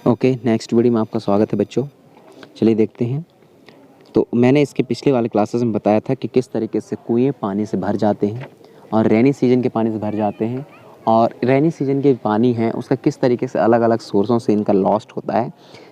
Okay, next video में आपका स्वागत है बच्चों। चलिए देखते हैं। तो मैंने इसके पिछले वाले क्लासेस में बताया था कि किस तरीके से कुएँ पानी से भर जाते हैं और रेनी सीजन के पानी से भर जाते हैं, और रेनी सीजन के पानी है उसका किस तरीके से अलग अलग सोर्सों से इनका लॉस्ट होता है,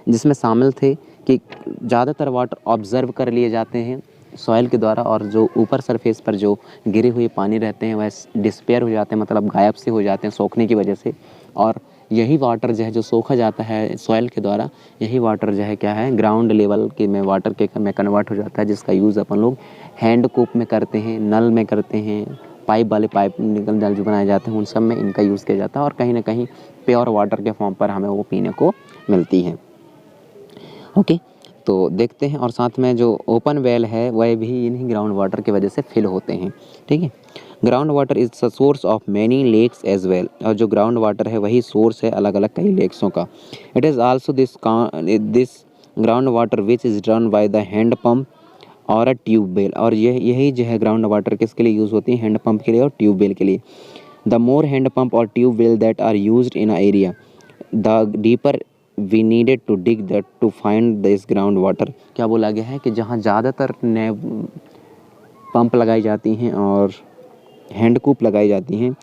जिसमें शामिल थे कि ज़्यादातर वाटर ऑब्जर्व कर लिए जाते हैं सॉइल के द्वारा, और जो ऊपर सरफेस पर जो गिरे हुए पानी रहते हैं वह डिस्पेयर हो जाते हैं, मतलब गायब से हो जाते हैं सोखने की वजह से। और यही वाटर जो है जो सोखा जाता है सॉइल के द्वारा, यही वाटर जो है क्या है ग्राउंड लेवल के में वाटर के में कन्वर्ट हो जाता है, जिसका यूज़ अपन लोग हैंड कूप में करते हैं, नल में करते हैं, पाइप वाले पाइप निकल नल जो बनाए जाते हैं उन सब में इनका यूज़ किया जाता है, और कहीं ना कहीं प्योर वाटर के फॉर्म पर हमें वो पीने को मिलती है। ओके, तो देखते हैं। और साथ में जो ओपन वेल है वह भी इन्हीं ग्राउंड वाटर की वजह से फिल होते हैं। ठीक है, ground water is the source of many lakes as well, और जो ग्राउंड वाटर है वही सोर्स है अलग अलग कई लेक्सों का। It is also this ground water which is drawn by the hand pump और अ ट्यूबवेल, और यही जो है ग्राउंड वाटर किसके लिए यूज़ होती है, हैंड पम्प के लिए और ट्यूबवेल के लिए। द मोर हैंड पम्प और tubewell that are used in a area, the deeper we needed to dig that to find this ground water. क्या बोला गया है कि जहाँ ज़्यादातर नए पंप लगाई जाती हैं और हैंडकूप लगाई जाती हैं,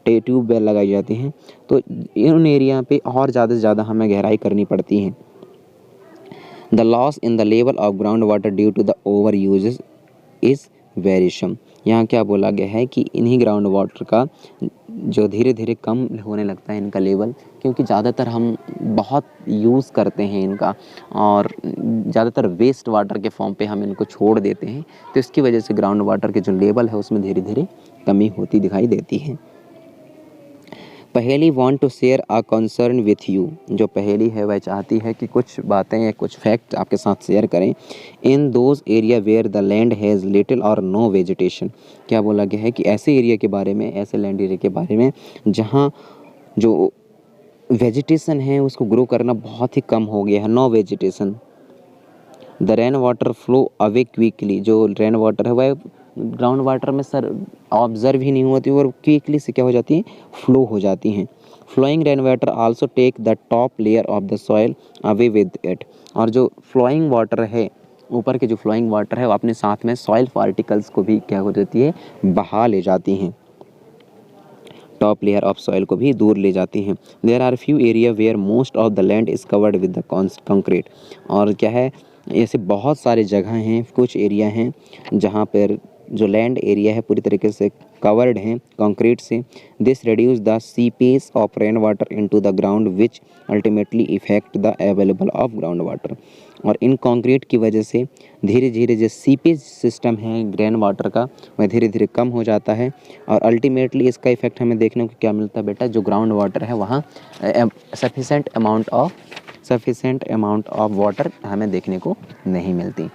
ट्यूबवेल लगाई जाती हैं, तो इन एरिया पे और ज़्यादा से ज़्यादा हमें गहराई करनी पड़ती है। The loss in the level of ground water due to the over uses is variation. यहाँ क्या बोला गया है कि इन्हीं ग्राउंड वाटर का जो धीरे धीरे कम होने लगता है इनका लेवल, क्योंकि ज़्यादातर हम बहुत यूज़ करते हैं इनका, और ज़्यादातर वेस्ट वाटर के फॉर्म पे हम इनको छोड़ देते हैं, तो इसकी वजह से ग्राउंड वाटर के जो लेवल है उसमें धीरे धीरे कमी होती दिखाई देती है। पहेली want to share a concern with you, जो पहेली है वह चाहती है कि कुछ बातें या कुछ फैक्ट आपके साथ शेयर करें। In those area where the land has little और नो वेजिटेशन। क्या बोला गया है कि ऐसे एरिया के बारे में, ऐसे लैंड एरिया के बारे में जहाँ जो वेजिटेशन है उसको ग्रो करना बहुत ही कम हो गया है, no vegetation. The rain water flow away quickly, जो रेन वाटर है वह ग्राउंड वाटर में सर ऑब्जर्व ही नहीं होती और क्विकली से क्या हो जाती है, फ्लो हो जाती हैं। Flowing rain water also take the top layer of the soil away with it, और जो फ्लोइंग वाटर है, ऊपर के जो फ्लोइंग वाटर है वो अपने साथ में सॉइल पार्टिकल्स को भी क्या हो जाती है, बहा ले जाती हैं, टॉप लेयर ऑफ सॉइल को भी दूर ले जाती हैं। There are few area where most of the land is covered with the concrete, और क्या है, ऐसे बहुत सारे जगह हैं, कुछ एरिया हैं जहाँ पर जो लैंड एरिया है पूरी तरीके से कवर्ड हैं कंक्रीट से। This reduce the seepage of rain water into the ground which ultimately effect the available of ground water, और इन कंक्रीट की वजह से धीरे धीरे जो सीपेज सिस्टम है रेन वाटर का वह धीरे धीरे कम हो जाता है, और अल्टीमेटली इसका इफेक्ट हमें देखने को क्या मिलता है बेटा, जो ग्राउंड वाटर है वहाँ सफिशेंट अमाउंट ऑफ वाटर हमें देखने को नहीं मिलती,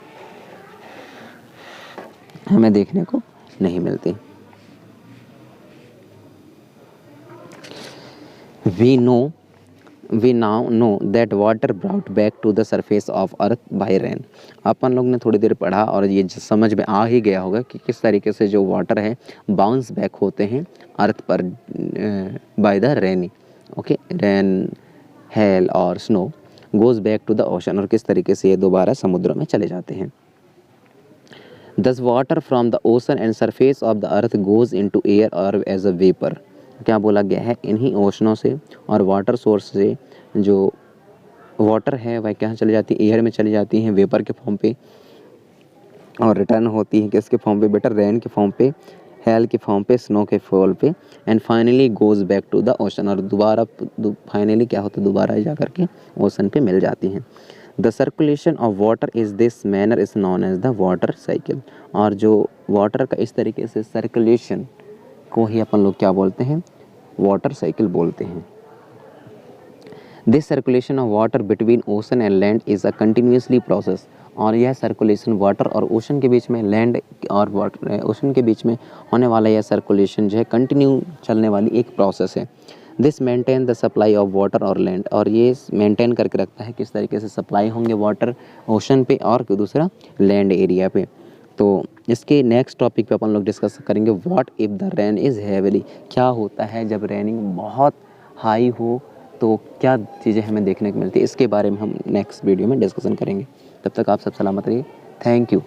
हमें देखने को नहीं मिलती। We now know that water brought back to the surface of earth by rain. अपन लोग ने थोड़ी देर पढ़ा और ये समझ में आ ही गया होगा कि किस तरीके से जो वाटर है बाउंस बैक होते हैं अर्थ पर बाय द रेनी। ओके, रेन, हेल और snow goes back to the ocean, और किस तरीके से ये दोबारा समुद्र में चले जाते हैं। Thus water from the ocean and surface of the earth goes into air or as a vapor। क्या बोला गया है, इन्हीं ओशनों से और वाटर सोर्स से जो वाटर है वह क्या चली जाती है, एयर में चली जाती हैं वेपर के फॉर्म पे, और रिटर्न होती है किसके फॉर्म पे बेटा, रेन के फॉर्म पे, हेल के फॉर्म पे, स्नो के फॉल पे, and finally goes back to the ocean, और दोबारा फाइनली क्या होता है, दोबारा जा करके ओशन पे मिल जाती हैं। The circulation of water is this manner is known as the water cycle, और जो वाटर का इस तरीके से सर्कुलेशन को ही अपन लोग क्या बोलते हैं, वाटर साइकिल बोलते हैं। This circulation of water between ocean and land is a continuously process, और यह सर्कुलेशन वाटर और ओशन के बीच में, लैंड और वाटर ओशन के बीच में होने वाला यह सर्कुलेशन जो है कंटिन्यू चलने वाली एक प्रोसेस है। This maintain the supply of water और लैंड, और ये मेंटेन करके रखता है किस तरीके से सप्लाई होंगे वाटर ओशन पे और दूसरा लैंड एरिया पे। तो इसके नेक्स्ट टॉपिक पे अपन लोग डिस्कस करेंगे what if the rain is heavily. क्या होता है जब रेनिंग बहुत हाई हो तो क्या चीज़ें हमें देखने को मिलती है, इसके बारे में हम नेक्स्ट वीडियो में डिस्कशन करेंगे। तब तक आप सब सलामत रहिए। Thank you.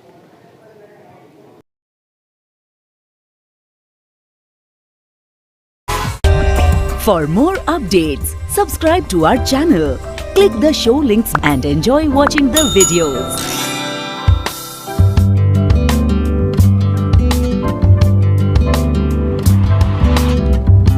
For more updates, subscribe to our channel, click the show links and enjoy watching the videos.